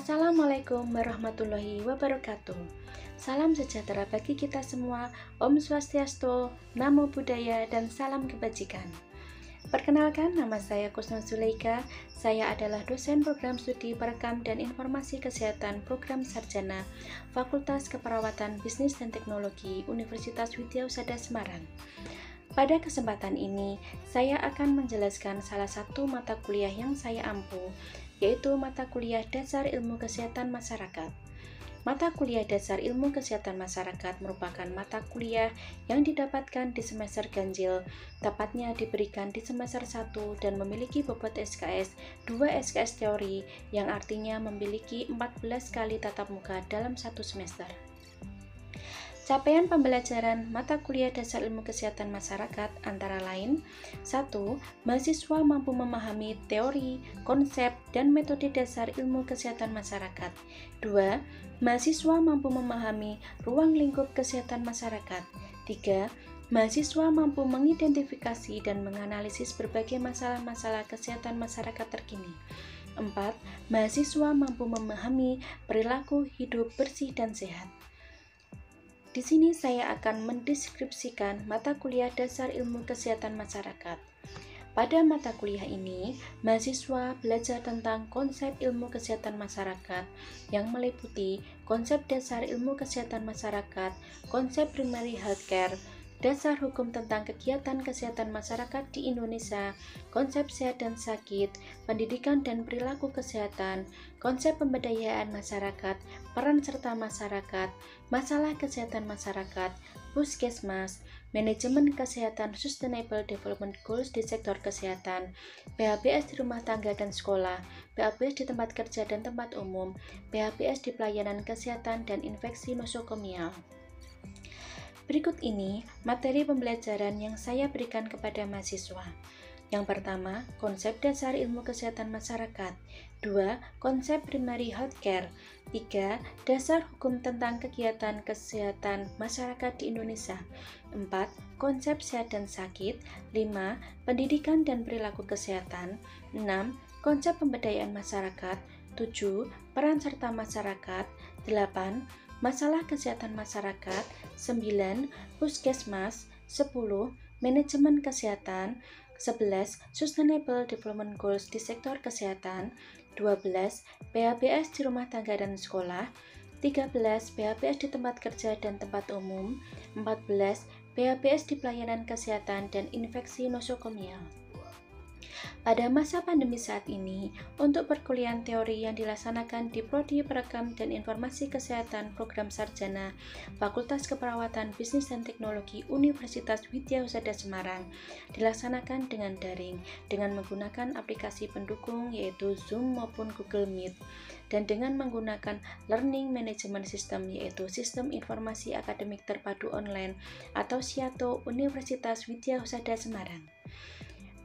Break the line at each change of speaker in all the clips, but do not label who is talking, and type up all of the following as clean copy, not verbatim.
Assalamualaikum warahmatullahi wabarakatuh. Salam sejahtera bagi kita semua. Om Swastiastu, Namo Buddhaya, dan salam kebajikan. Perkenalkan, nama saya Kusno Zulaika. Saya adalah dosen program studi perekam dan informasi kesehatan program sarjana Fakultas Keperawatan Bisnis dan Teknologi Universitas Widyausada Semarang. Pada kesempatan ini, saya akan menjelaskan salah satu mata kuliah yang saya ampu, yaitu mata kuliah Dasar Ilmu Kesehatan Masyarakat. Mata kuliah Dasar Ilmu Kesehatan Masyarakat merupakan mata kuliah yang didapatkan di semester ganjil, tepatnya diberikan di semester 1 dan memiliki bobot SKS 2 SKS teori, yang artinya memiliki 14 kali tatap muka dalam satu semester. Capaian pembelajaran mata kuliah Dasar Ilmu Kesehatan Masyarakat antara lain: 1. Mahasiswa mampu memahami teori, konsep, dan metode dasar ilmu kesehatan masyarakat. 2. Mahasiswa mampu memahami ruang lingkup kesehatan masyarakat. 3. Mahasiswa mampu mengidentifikasi dan menganalisis berbagai masalah-masalah kesehatan masyarakat terkini. 4. Mahasiswa mampu memahami perilaku hidup bersih dan sehat. Di sini saya akan mendeskripsikan mata kuliah Dasar Ilmu Kesehatan Masyarakat. Pada mata kuliah ini, mahasiswa belajar tentang konsep ilmu kesehatan masyarakat yang meliputi konsep dasar ilmu kesehatan masyarakat, konsep primary healthcare, dasar hukum tentang kegiatan kesehatan masyarakat di Indonesia, konsep sehat dan sakit, pendidikan dan perilaku kesehatan, konsep pemberdayaan masyarakat, peran serta masyarakat, masalah kesehatan masyarakat, puskesmas, manajemen kesehatan Sustainable Development Goals di sektor kesehatan, PHBS di rumah tangga dan sekolah, PHBS di tempat kerja dan tempat umum, PHBS di pelayanan kesehatan dan infeksi nosokomial. Berikut ini materi pembelajaran yang saya berikan kepada mahasiswa. Yang pertama, konsep dasar ilmu kesehatan masyarakat. 2. Konsep primary healthcare. 3. Dasar hukum tentang kegiatan kesehatan masyarakat di Indonesia. 4. Konsep sehat dan sakit. 5. Pendidikan dan perilaku kesehatan. 6. Konsep pemberdayaan masyarakat. 7. Peran serta masyarakat. 8. Masalah kesehatan masyarakat. 9. Puskesmas. 10. Manajemen kesehatan. 11. Sustainable Development Goals di sektor kesehatan. 12. PHBS di rumah tangga dan sekolah. 13. PHBS di tempat kerja dan tempat umum. 14. PHBS di pelayanan kesehatan dan infeksi nosokomial. Pada masa pandemi saat ini, untuk perkuliahan teori yang dilaksanakan di Prodi Perekam dan Informasi Kesehatan Program Sarjana Fakultas Keperawatan Bisnis dan Teknologi Universitas Widyausada Semarang dilaksanakan dengan daring dengan menggunakan aplikasi pendukung yaitu Zoom maupun Google Meet, dan dengan menggunakan Learning Management System yaitu Sistem Informasi Akademik Terpadu Online atau SIATO Universitas Widyausada Semarang.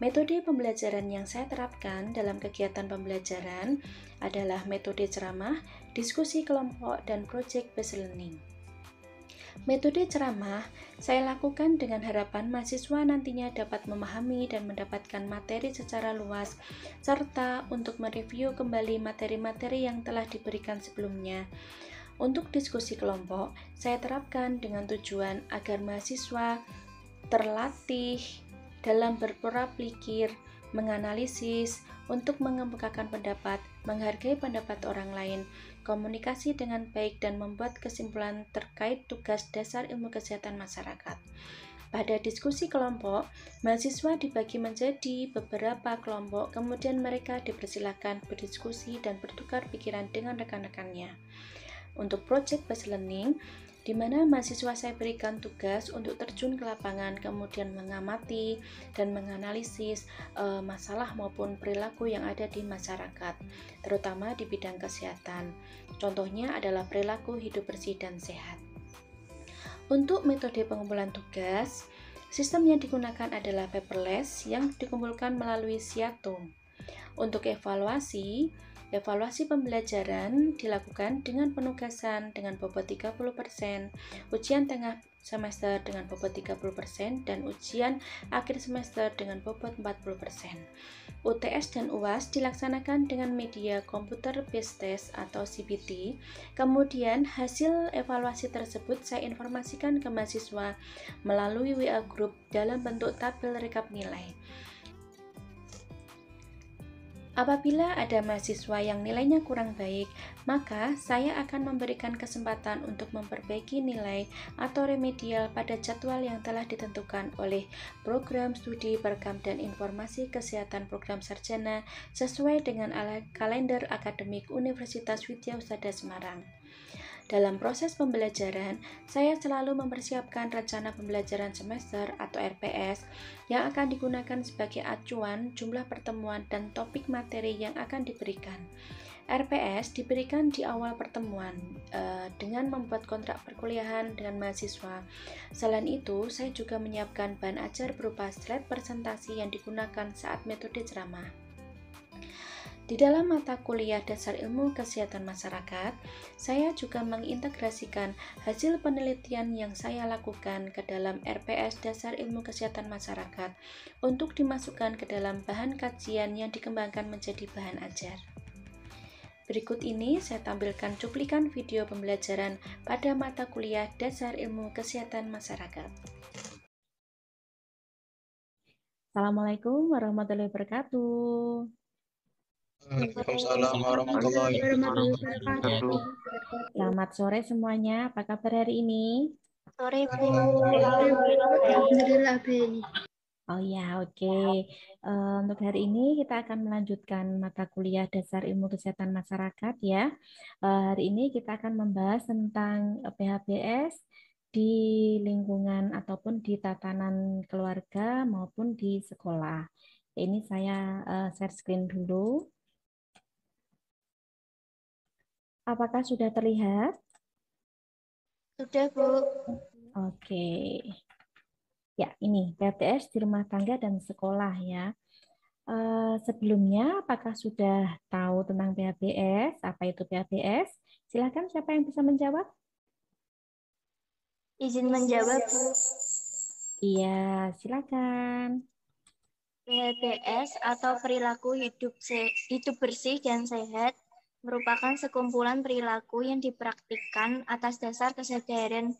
Metode pembelajaran yang saya terapkan dalam kegiatan pembelajaran adalah metode ceramah, diskusi kelompok, dan project based learning. Metode ceramah saya lakukan dengan harapan mahasiswa nantinya dapat memahami dan mendapatkan materi secara luas, serta untuk mereview kembali materi-materi yang telah diberikan sebelumnya. Untuk diskusi kelompok, saya terapkan dengan tujuan agar mahasiswa terlatih dalam berpola pikir, menganalisis, untuk mengemukakan pendapat, menghargai pendapat orang lain, komunikasi dengan baik, dan membuat kesimpulan terkait tugas dasar ilmu kesehatan masyarakat. Pada diskusi kelompok, mahasiswa dibagi menjadi beberapa kelompok, kemudian mereka dipersilakan berdiskusi dan bertukar pikiran dengan rekan-rekannya. Untuk project based learning, di mana mahasiswa saya berikan tugas untuk terjun ke lapangan, kemudian mengamati dan menganalisis masalah maupun perilaku yang ada di masyarakat, terutama di bidang kesehatan. Contohnya adalah perilaku hidup bersih dan sehat. Untuk metode pengumpulan tugas, sistem yang digunakan adalah paperless yang dikumpulkan melalui SIATO. Untuk evaluasi, Evaluasi pembelajaran dilakukan dengan penugasan dengan bobot 30%, ujian tengah semester dengan bobot 30%, dan ujian akhir semester dengan bobot 40%. UTS dan UAS dilaksanakan dengan media Computer Based Test atau CBT. Kemudian hasil evaluasi tersebut saya informasikan ke mahasiswa melalui WA Group dalam bentuk tabel rekap nilai. Apabila ada mahasiswa yang nilainya kurang baik, maka saya akan memberikan kesempatan untuk memperbaiki nilai atau remedial pada jadwal yang telah ditentukan oleh program studi perekam dan informasi kesehatan program sarjana sesuai dengan kalender akademik Universitas Widyausada Semarang. Dalam proses pembelajaran, saya selalu mempersiapkan rencana pembelajaran semester atau RPS yang akan digunakan sebagai acuan jumlah pertemuan dan topik materi yang akan diberikan. RPS diberikan di awal pertemuan dengan membuat kontrak perkuliahan dengan mahasiswa. Selain itu, saya juga menyiapkan bahan ajar berupa slide presentasi yang digunakan saat metode ceramah. Di dalam mata kuliah Dasar Ilmu Kesehatan Masyarakat, saya juga mengintegrasikan hasil penelitian yang saya lakukan ke dalam RPS Dasar Ilmu Kesehatan Masyarakat untuk dimasukkan ke dalam bahan kajian yang dikembangkan menjadi bahan ajar. Berikut ini saya tampilkan cuplikan video pembelajaran pada mata kuliah Dasar Ilmu Kesehatan Masyarakat. Assalamualaikum warahmatullahi wabarakatuh.
Waalaikumsalam warahmatullahi wabarakatuh.
Selamat sore semuanya, apa kabar hari ini?
Sore, Bu.
Alhamdulillah, Bu.
Oh ya, oke. Untuk hari ini kita akan melanjutkan mata kuliah Dasar Ilmu Kesehatan Masyarakat ya. Hari ini kita akan membahas tentang PHBS di lingkungan ataupun di tatanan keluarga maupun di sekolah. Ini saya share screen dulu. Apakah sudah terlihat?
Sudah, Bu.
Oke. Ya, ini PHBS di rumah tangga dan sekolah ya. Sebelumnya, apakah sudah tahu tentang PHBS? Apa itu PHBS? Silakan, siapa yang bisa menjawab?
Izin menjawab, Bu.
Iya, silakan.
PHBS atau perilaku hidup bersih dan sehat merupakan sekumpulan perilaku yang dipraktikkan atas dasar kesadaran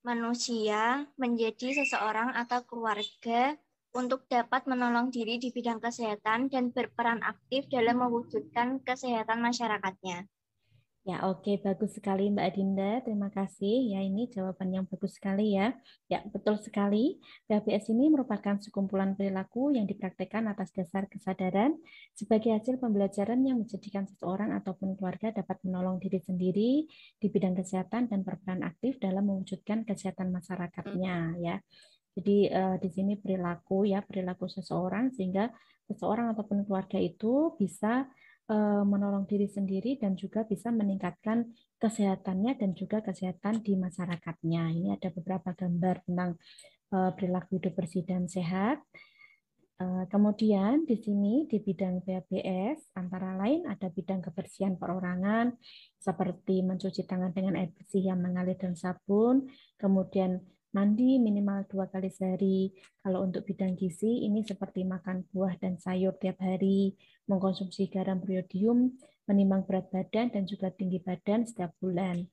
manusia menjadi seseorang atau keluarga untuk dapat menolong diri di bidang kesehatan dan berperan aktif dalam mewujudkan kesehatan masyarakatnya.
Ya, oke, bagus sekali Mbak Adinda. Terima kasih. Ya, ini jawaban yang bagus sekali ya. Ya, betul sekali. PHBS ini merupakan sekumpulan perilaku yang dipraktikkan atas dasar kesadaran sebagai hasil pembelajaran yang menjadikan seseorang ataupun keluarga dapat menolong diri sendiri di bidang kesehatan dan berperan aktif dalam mewujudkan kesehatan masyarakatnya ya. Jadi di sini perilaku ya, perilaku seseorang sehingga seseorang ataupun keluarga itu bisa menolong diri sendiri dan juga bisa meningkatkan kesehatannya dan juga kesehatan di masyarakatnya. Ini ada beberapa gambar tentang perilaku hidup bersih dan sehat. Kemudian di sini di bidang PHBS antara lain ada bidang kebersihan perorangan seperti mencuci tangan dengan air bersih yang mengalir dan sabun, kemudian mandi minimal 2 kali sehari. Kalau untuk bidang gizi ini seperti makan buah dan sayur tiap hari, mengkonsumsi garam beriodium, menimbang berat badan dan juga tinggi badan setiap bulan.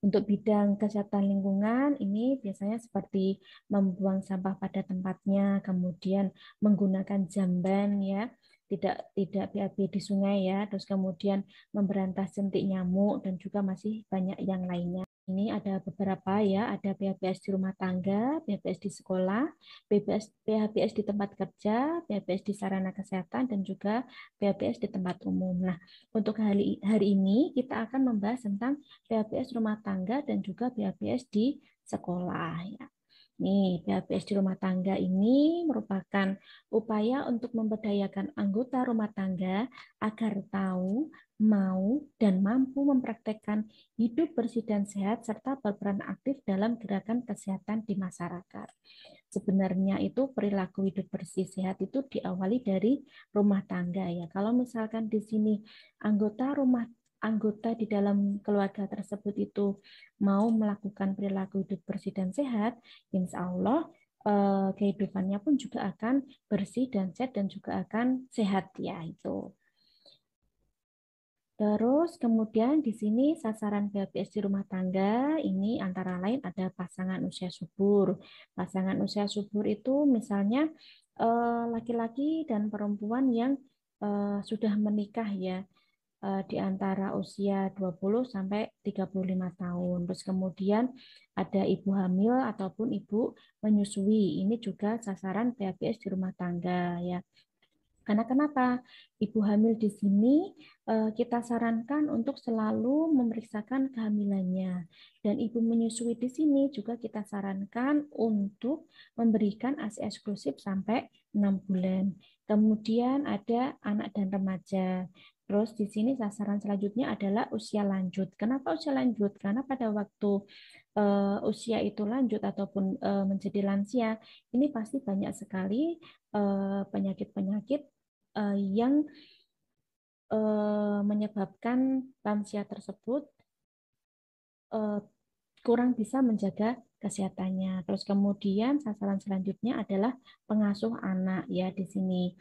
Untuk bidang kesehatan lingkungan ini biasanya seperti membuang sampah pada tempatnya, kemudian menggunakan jamban ya, tidak BAB di sungai ya, terus kemudian memberantas jentik nyamuk dan juga masih banyak yang lainnya. Ini ada beberapa ya, ada PHBS di rumah tangga, PHBS di sekolah, PHBS di tempat kerja, PHBS di sarana kesehatan, dan juga PHBS di tempat umum. Nah, untuk hari ini kita akan membahas tentang PHBS rumah tangga dan juga PHBS di sekolah. Ya. Nih, PHBS di rumah tangga ini merupakan upaya untuk memberdayakan anggota rumah tangga agar tahu mau dan mampu mempraktekkan hidup bersih dan sehat serta berperan aktif dalam gerakan kesehatan di masyarakat. Sebenarnya itu perilaku hidup bersih sehat itu diawali dari rumah tangga ya. Kalau misalkan di sini anggota di dalam keluarga tersebut itu mau melakukan perilaku hidup bersih dan sehat, insya Allah kehidupannya pun juga akan bersih dan sehat dan juga akan sehat ya itu. Terus kemudian di sini sasaran BAPS di rumah tangga ini antara lain ada pasangan usia subur. Pasangan usia subur itu misalnya laki-laki dan perempuan yang sudah menikah ya di antara usia 20 sampai 35 tahun. Terus kemudian ada ibu hamil ataupun ibu menyusui. Ini juga sasaran BAPS di rumah tangga ya. Karena kenapa? Ibu hamil di sini kita sarankan untuk selalu memeriksakan kehamilannya. Dan ibu menyusui di sini juga kita sarankan untuk memberikan ASI eksklusif sampai 6 bulan. Kemudian ada anak dan remaja. Terus di sini sasaran selanjutnya adalah usia lanjut. Kenapa usia lanjut? Karena pada waktu usia itu lanjut ataupun menjadi lansia, ini pasti banyak sekali penyakit-penyakit yang menyebabkan lansia tersebut kurang bisa menjaga kesehatannya. Terus kemudian sasaran selanjutnya adalah pengasuh anak ya di sini.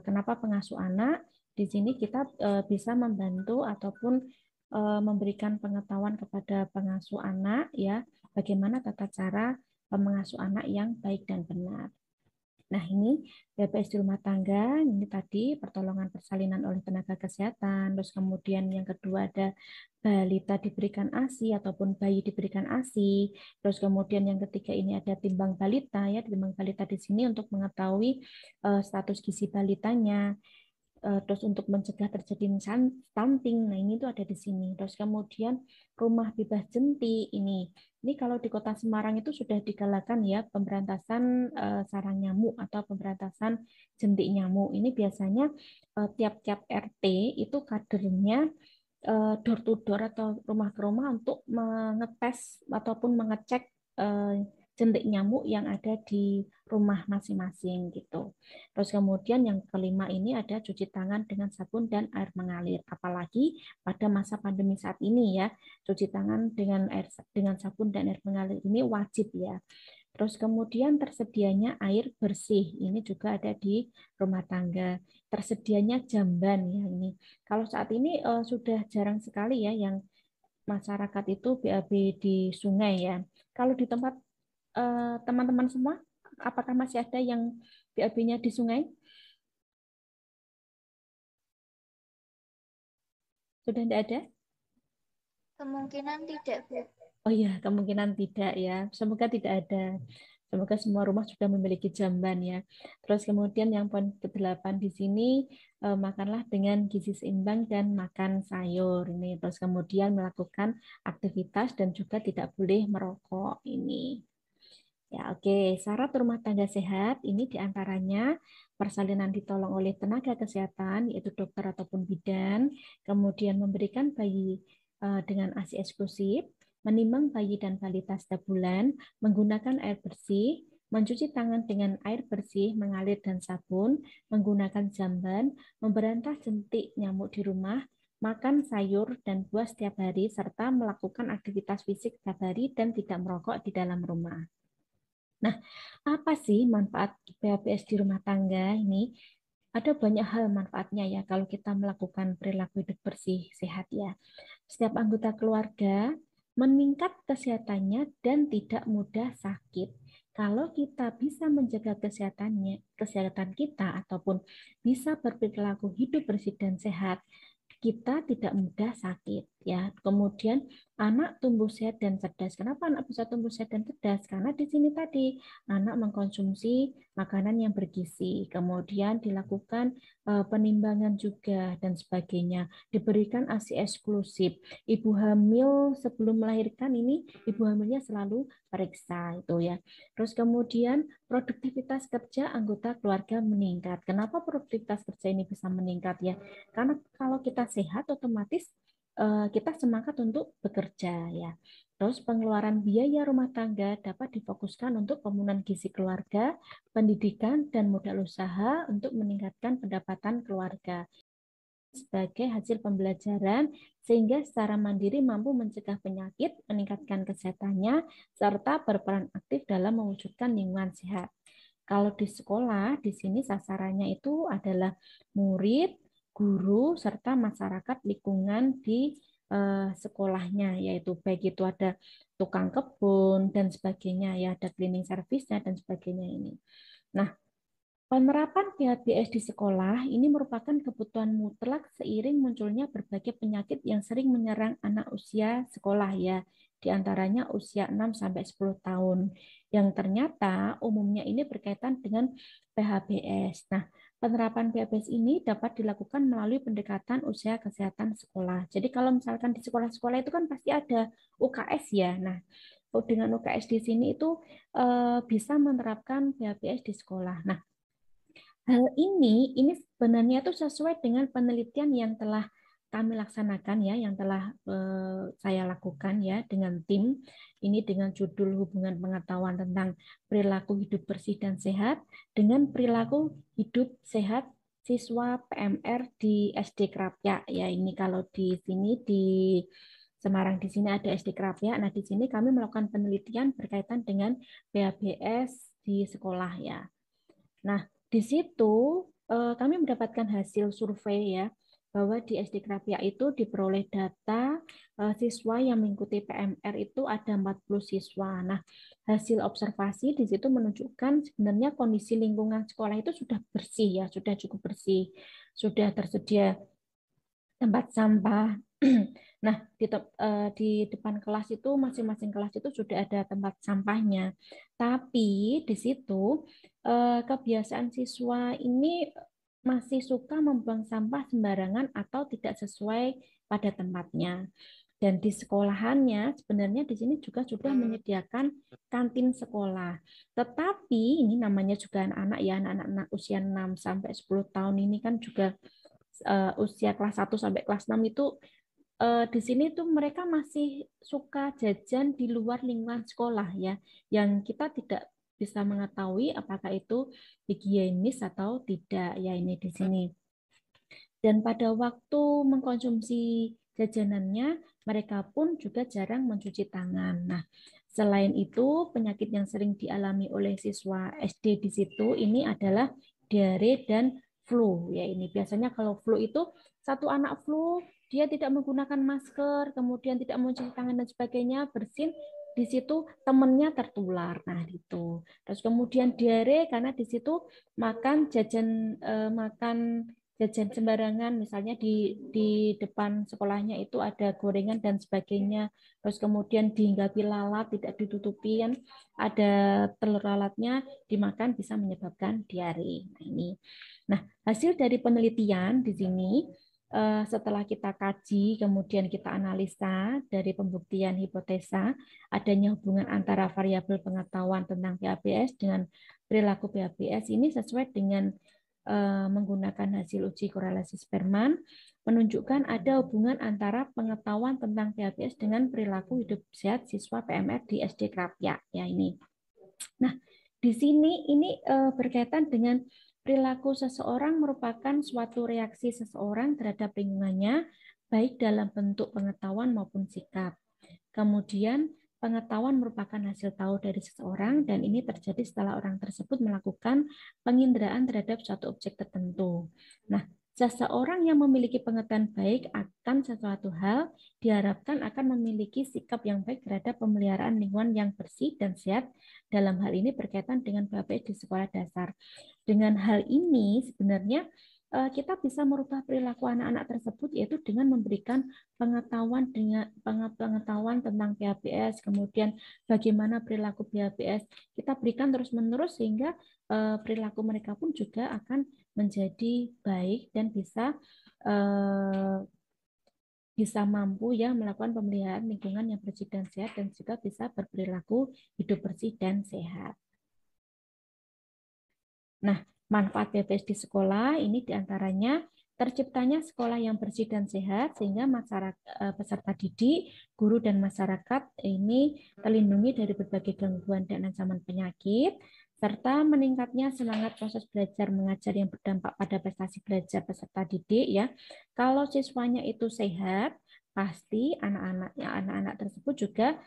Kenapa pengasuh anak? Di sini kita bisa membantu ataupun memberikan pengetahuan kepada pengasuh anak ya bagaimana tata cara mengasuh anak yang baik dan benar. Nah, ini BPS di rumah tangga, ini tadi pertolongan persalinan oleh tenaga kesehatan, terus kemudian yang kedua ada balita diberikan ASI ataupun bayi diberikan ASI, terus kemudian yang ketiga ini ada timbang balita ya, timbang balita di sini untuk mengetahui status gizi balitanya. Terus untuk mencegah terjadi stunting, nah ini tuh ada di sini. Terus kemudian rumah bebas jentik ini kalau di Kota Semarang itu sudah digalakan ya pemberantasan sarang nyamuk atau pemberantasan jentik nyamuk. Ini biasanya tiap-tiap RT itu kadernya door to door atau rumah ke rumah untuk mengetes ataupun mengecek jentik nyamuk yang ada di rumah masing-masing gitu. Terus kemudian yang kelima ini ada cuci tangan dengan sabun dan air mengalir. Apalagi pada masa pandemi saat ini ya, cuci tangan dengan sabun dan air mengalir ini wajib ya. Terus kemudian tersedianya air bersih, ini juga ada di rumah tangga. Tersedianya jamban ya ini. Kalau saat ini sudah jarang sekali ya yang masyarakat itu BAB di sungai ya. Kalau di tempat teman-teman semua, apakah masih ada yang BAB-nya di sungai? Sudah tidak ada?
Kemungkinan tidak, Bu.
Oh iya, kemungkinan tidak ya. Semoga tidak ada. Semoga semua rumah sudah memiliki jamban ya. Terus kemudian yang poin ke-8 di sini makanlah dengan gizi seimbang dan makan sayur ini. Terus kemudian melakukan aktivitas dan juga tidak boleh merokok ini. Ya, oke. Syarat rumah tangga sehat ini diantaranya persalinan ditolong oleh tenaga kesehatan, yaitu dokter ataupun bidan, kemudian memberikan bayi dengan ASI eksklusif, menimbang bayi dan balita setiap bulan, menggunakan air bersih, mencuci tangan dengan air bersih, mengalir dan sabun, menggunakan jamban, memberantas jentik nyamuk di rumah, makan sayur dan buah setiap hari, serta melakukan aktivitas fisik setiap hari dan tidak merokok di dalam rumah. Nah, apa sih manfaat BAPS di rumah tangga ini? Ada banyak hal manfaatnya ya kalau kita melakukan perilaku hidup bersih sehat ya. Setiap anggota keluarga meningkat kesehatannya dan tidak mudah sakit. Kalau kita bisa menjaga kesehatan kita ataupun bisa berperilaku hidup bersih dan sehat, kita tidak mudah sakit ya. Kemudian anak tumbuh sehat dan cerdas. Kenapa anak bisa tumbuh sehat dan cerdas? Karena di sini tadi anak mengkonsumsi makanan yang bergizi, kemudian dilakukan penimbangan juga dan sebagainya. Diberikan ASI eksklusif. Ibu hamil sebelum melahirkan ini, ibu hamilnya selalu periksa itu ya. Terus kemudian produktivitas kerja anggota keluarga meningkat. Kenapa produktivitas kerja ini bisa meningkat ya? Karena kalau kita sehat otomatis kita semangat untuk bekerja ya. Terus pengeluaran biaya rumah tangga dapat difokuskan untuk pemenuhan gizi keluarga, pendidikan, dan modal usaha untuk meningkatkan pendapatan keluarga sebagai hasil pembelajaran sehingga secara mandiri mampu mencegah penyakit, meningkatkan kesehatannya, serta berperan aktif dalam mewujudkan lingkungan sehat. Kalau di sekolah, di sini sasarannya itu adalah murid, guru, serta masyarakat lingkungan di sekolahnya, yaitu baik itu ada tukang kebun dan sebagainya, ya ada cleaning service-nya dan sebagainya ini. Nah, penerapan PHBS di sekolah ini merupakan kebutuhan mutlak seiring munculnya berbagai penyakit yang sering menyerang anak usia sekolah ya, di antaranya usia 6 sampai 10 tahun yang ternyata umumnya ini berkaitan dengan PHBS. Nah, penerapan PHBS ini dapat dilakukan melalui pendekatan usia kesehatan sekolah. Jadi kalau misalkan di sekolah-sekolah itu kan pasti ada UKS ya. Nah, dengan UKS di sini itu bisa menerapkan PHBS di sekolah. Nah, hal ini sebenarnya itu sesuai dengan penelitian yang telah kami laksanakan ya, yang telah saya lakukan ya dengan tim ini dengan judul hubungan pengetahuan tentang perilaku hidup bersih dan sehat dengan perilaku hidup sehat siswa PMR di SD Krapyak ya. Ini kalau di sini di Semarang di sini ada SD Krapyak. Nah, di sini kami melakukan penelitian berkaitan dengan PHBS di sekolah ya. Nah, di situ kami mendapatkan hasil survei ya, bahwa di SD Krapyak itu diperoleh data siswa yang mengikuti PMR itu ada 40 siswa. Nah, hasil observasi di situ menunjukkan sebenarnya kondisi lingkungan sekolah itu sudah bersih ya, sudah cukup bersih, sudah tersedia tempat sampah. Nah, di depan kelas itu masing-masing kelas itu sudah ada tempat sampahnya. Tapi di situ kebiasaan siswa ini masih suka membuang sampah sembarangan atau tidak sesuai pada tempatnya. Dan di sekolahannya sebenarnya di sini juga sudah menyediakan kantin sekolah. Tetapi ini namanya juga anak-anak ya, anak-anak usia 6 sampai 10 tahun ini kan juga usia kelas 1 sampai kelas 6 itu di sini tuh mereka masih suka jajan di luar lingkungan sekolah ya, yang kita tidak bisa mengetahui apakah itu higienis atau tidak ya ini di sini. Dan pada waktu mengkonsumsi jajanannya, mereka pun juga jarang mencuci tangan. Nah, selain itu, penyakit yang sering dialami oleh siswa SD di situ ini adalah diare dan flu. Ya, ini biasanya kalau flu itu satu anak flu, dia tidak menggunakan masker, kemudian tidak mencuci tangan dan sebagainya, bersin di situ temannya tertular. Nah, itu. Terus kemudian diare karena di situ makan makan jajan sembarangan, misalnya di depan sekolahnya itu ada gorengan dan sebagainya, terus kemudian dihinggapi lalat tidak ditutupi kan, ada telur lalatnya dimakan bisa menyebabkan diare. Nah, ini. Nah, hasil dari penelitian di sini setelah kita kaji, kemudian kita analisa dari pembuktian hipotesa adanya hubungan antara variabel pengetahuan tentang PHBS dengan perilaku PHBS ini sesuai dengan menggunakan hasil uji korelasi Spearman menunjukkan ada hubungan antara pengetahuan tentang PHBS dengan perilaku hidup sehat siswa PMR di SD Krapyak ya ini. Nah, di sini ini berkaitan dengan perilaku seseorang merupakan suatu reaksi seseorang terhadap lingkungannya baik dalam bentuk pengetahuan maupun sikap. Kemudian pengetahuan merupakan hasil tahu dari seseorang dan ini terjadi setelah orang tersebut melakukan penginderaan terhadap suatu objek tertentu. Nah, seseorang yang memiliki pengetahuan baik akan sesuatu hal diharapkan akan memiliki sikap yang baik terhadap pemeliharaan lingkungan yang bersih dan sehat. Dalam hal ini berkaitan dengan PHBS di sekolah dasar. Dengan hal ini sebenarnya kita bisa merubah perilaku anak-anak tersebut yaitu dengan memberikan pengetahuan tentang PHBS, kemudian bagaimana perilaku PHBS kita berikan terus-menerus sehingga perilaku mereka pun juga akan menjadi baik dan bisa mampu ya melakukan pemeliharaan lingkungan yang bersih dan sehat dan juga bisa berperilaku hidup bersih dan sehat. Nah, manfaat PHBS di sekolah ini diantaranya terciptanya sekolah yang bersih dan sehat sehingga peserta didik, guru dan masyarakat ini terlindungi dari berbagai gangguan dan ancaman penyakit, serta meningkatnya semangat proses belajar mengajar yang berdampak pada prestasi belajar peserta didik ya. Kalau siswanya itu sehat, pasti anak-anak tersebut juga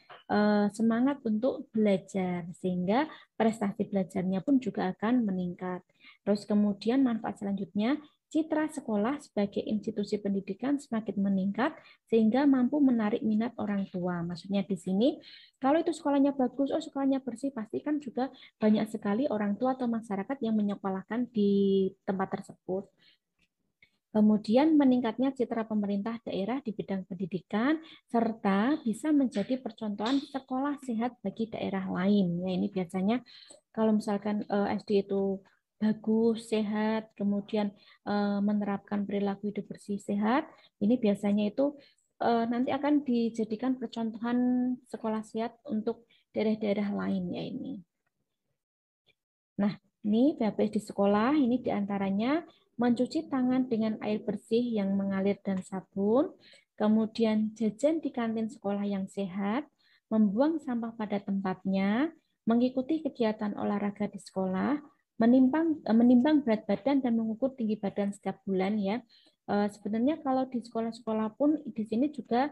semangat untuk belajar sehingga prestasi belajarnya pun juga akan meningkat. Terus kemudian manfaat selanjutnya, citra sekolah sebagai institusi pendidikan semakin meningkat sehingga mampu menarik minat orang tua. Maksudnya di sini, kalau itu sekolahnya bagus, sekolahnya bersih, pasti kan juga banyak sekali orang tua atau masyarakat yang menyekolahkan di tempat tersebut. Kemudian meningkatnya citra pemerintah daerah di bidang pendidikan, serta bisa menjadi percontohan sekolah sehat bagi daerah lain. Ya, ini biasanya kalau misalkan SD itu bagus, sehat, kemudian menerapkan perilaku hidup bersih sehat, ini biasanya itu nanti akan dijadikan percontohan sekolah sehat untuk daerah-daerah lain ya ini. Nah, ini PHBS di sekolah, ini diantaranya mencuci tangan dengan air bersih yang mengalir dan sabun, kemudian jajan di kantin sekolah yang sehat, membuang sampah pada tempatnya, mengikuti kegiatan olahraga di sekolah, menimbang berat badan dan mengukur tinggi badan setiap bulan ya. Sebenarnya kalau di sekolah-sekolah pun di sini juga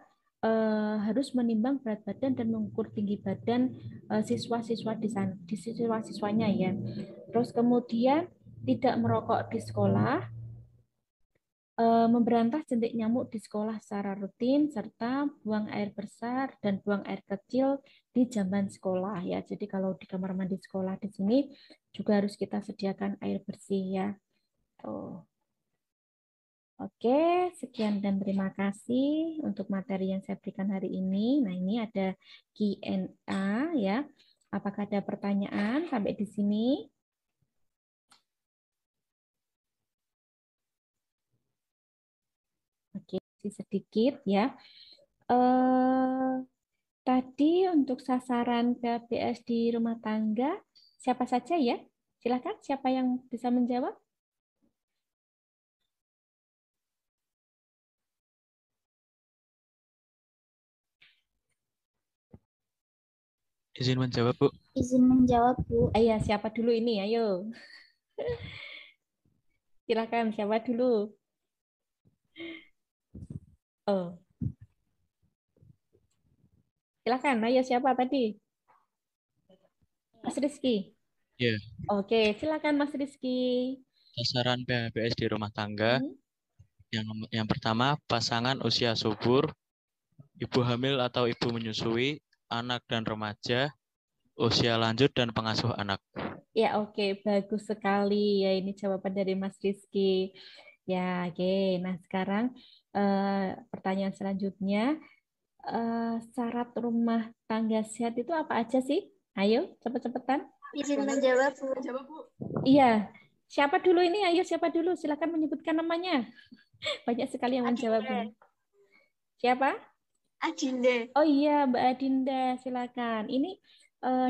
harus menimbang berat badan dan mengukur tinggi badan siswa-siswa di siswa-siswanya ya. Terus kemudian tidak merokok di sekolah, memberantas jentik nyamuk di sekolah secara rutin, serta buang air besar dan buang air kecil di jamban sekolah ya. Jadi kalau di kamar mandi sekolah di sini juga harus kita sediakan air bersih ya. Tuh. Oke, sekian dan terima kasih untuk materi yang saya berikan hari ini. Nah, ini ada Q&A ya. Apakah ada pertanyaan sampai di sini? Oke, sedikit ya. Tadi untuk sasaran PHBS di rumah tangga, siapa saja ya? Silakan, siapa yang bisa menjawab?
Izin menjawab, Bu.
Izin menjawab, Bu.
Ayo, siapa dulu ini? Ayo. Silakan, siapa dulu? Oh. Silakan, ayo siapa tadi? Mas Rizky.
Ya,
Oke, silakan Mas Rizky.
sasaran PHBS di rumah tangga. Yang pertama, pasangan usia subur, ibu hamil atau ibu menyusui, anak dan remaja, usia lanjut dan pengasuh anak.
Ya, oke, bagus sekali ya ini jawaban dari Mas Rizky. Ya, oke. Nah, sekarang pertanyaan selanjutnya, syarat rumah tangga sehat itu apa aja sih? Ayo, cepet-cepetan.
Izin menjawab, Bu.
Iya, siapa dulu ini? Ayo, siapa dulu? Silakan menyebutkan namanya. Banyak sekali yang menjawab ini. Siapa?
Adinda.
Oh iya, Mbak Adinda, silakan. Ini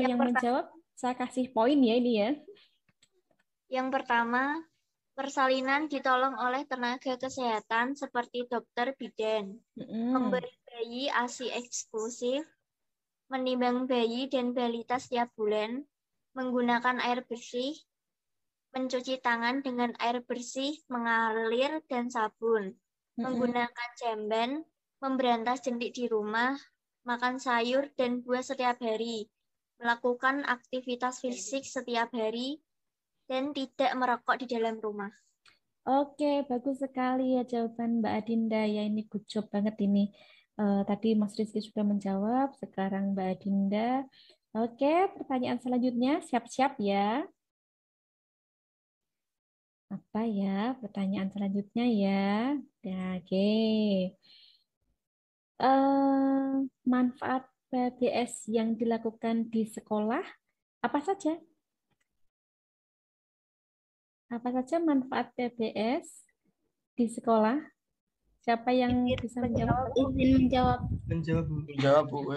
yang menjawab saya kasih poin ya ini ya.
Yang pertama, persalinan ditolong oleh tenaga kesehatan seperti dokter bidan, memberi bayi ASI eksklusif, menimbang bayi dan balita setiap bulan, menggunakan air bersih, mencuci tangan dengan air bersih, mengalir, dan sabun, menggunakan jamban, memberantas jentik di rumah, makan sayur dan buah setiap hari, melakukan aktivitas fisik setiap hari, dan tidak merokok di dalam rumah.
Oke, bagus sekali ya jawaban Mbak Adinda. Ya ini good job banget ini. Tadi Mas Rizky sudah menjawab, sekarang Mbak Adinda. Oke, pertanyaan selanjutnya siap-siap ya. Apa ya pertanyaan selanjutnya ya? Oke. Manfaat PBS yang dilakukan di sekolah apa saja? Apa saja manfaat PBS di sekolah? Siapa yang bisa menjawab?
Izin menjawab.
Menjawab, Bu.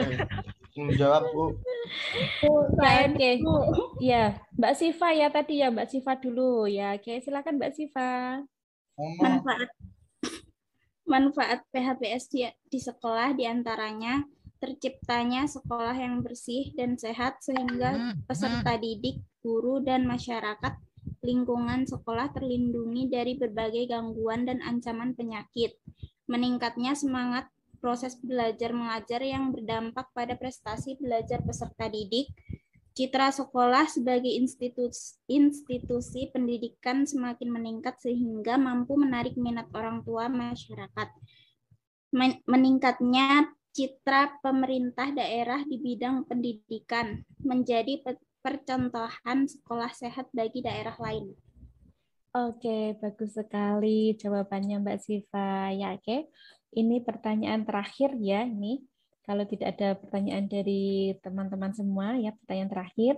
Menjawab, Bu.
Ya, oke. Ya, Mbak Siva ya tadi ya, Mbak Siva dulu ya. Oke, silakan Mbak Siva.
Manfaat PHBS di sekolah diantaranya terciptanya sekolah yang bersih dan sehat sehingga peserta didik, guru, dan masyarakat lingkungan sekolah terlindungi dari berbagai gangguan dan ancaman penyakit. Meningkatnya semangat proses belajar mengajar yang berdampak pada prestasi belajar peserta didik. Citra sekolah sebagai institusi pendidikan semakin meningkat sehingga mampu menarik minat orang tua masyarakat. Meningkatnya citra pemerintah daerah di bidang pendidikan menjadi percontohan sekolah sehat bagi daerah lain.
Oke, bagus sekali jawabannya Mbak Siva. Ya, oke. Ini pertanyaan terakhir ya, ini. Kalau tidak ada pertanyaan dari teman-teman semua, ya pertanyaan terakhir.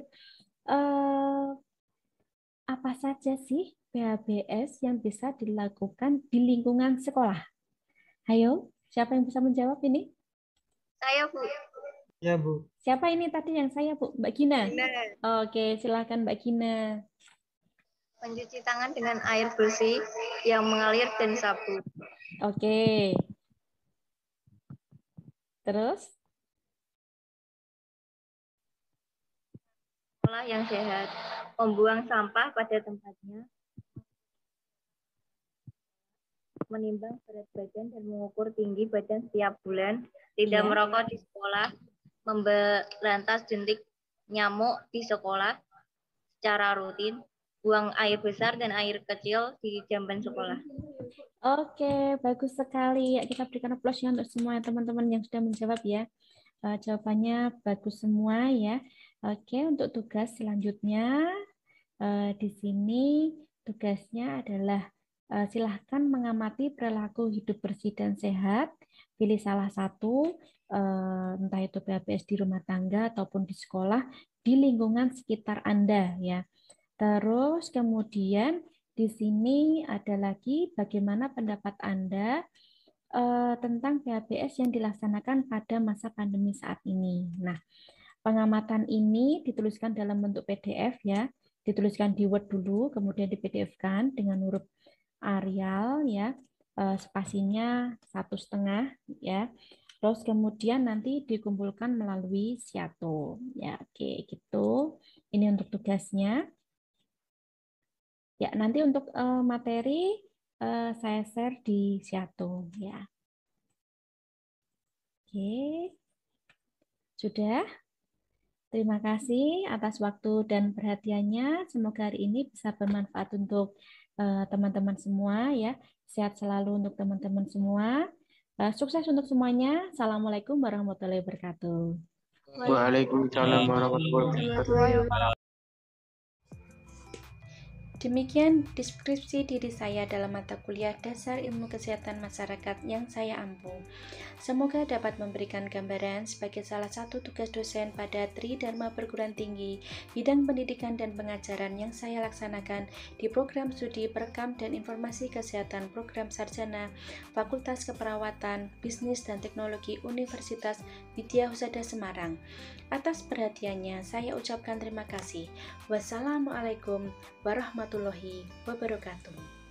Apa saja sih PHBS yang bisa dilakukan di lingkungan sekolah? Ayo, siapa yang bisa menjawab ini?
Saya, Bu.
Ya, Bu.
Siapa ini tadi yang saya, Bu? Mbak Gina? Oke, silakan Mbak Gina.
Mencuci tangan dengan air bersih yang mengalir dan sabun.
Oke. Terus?
Sekolah yang sehat, membuang sampah pada tempatnya, menimbang berat badan dan mengukur tinggi badan setiap bulan, tidak merokok di sekolah, memberantas jentik nyamuk di sekolah secara rutin, buang air besar dan air kecil di jamban sekolah.
Oke, bagus sekali. Ya, kita berikan aplausnya untuk semua teman-teman yang sudah menjawab ya. Jawabannya bagus semua ya. Oke, untuk tugas selanjutnya di sini tugasnya adalah silahkan mengamati perilaku hidup bersih dan sehat. Pilih salah satu, entah itu PHBS di rumah tangga ataupun di sekolah, di lingkungan sekitar Anda ya. Terus kemudian di sini ada lagi bagaimana pendapat Anda tentang PHBS yang dilaksanakan pada masa pandemi saat ini. Nah, pengamatan ini dituliskan dalam bentuk PDF ya, dituliskan di Word dulu, kemudian di PDF-kan dengan huruf Arial ya, spasinya 1,5 ya. Terus kemudian nanti dikumpulkan melalui Siato ya. Oke, gitu. Ini untuk tugasnya. Ya, nanti untuk materi saya share di Siato ya. Oke. Sudah? Terima kasih atas waktu dan perhatiannya. Semoga hari ini bisa bermanfaat untuk teman-teman semua ya. Sehat selalu untuk teman-teman semua. Sukses untuk semuanya. Assalamualaikum warahmatullahi wabarakatuh.
Waalaikumsalam warahmatullahi wabarakatuh.
Demikian deskripsi diri saya dalam mata kuliah Dasar Ilmu Kesehatan Masyarakat yang saya ampu. Semoga dapat memberikan gambaran sebagai salah satu tugas dosen pada Tri Dharma Perguruan Tinggi bidang pendidikan dan pengajaran yang saya laksanakan di program studi Perekam dan Informasi Kesehatan Program Sarjana Fakultas Keperawatan, Bisnis dan Teknologi Universitas Widya Husada Semarang. Atas perhatiannya saya ucapkan terima kasih. Wassalamualaikum warahmatullahi wabarakatuh.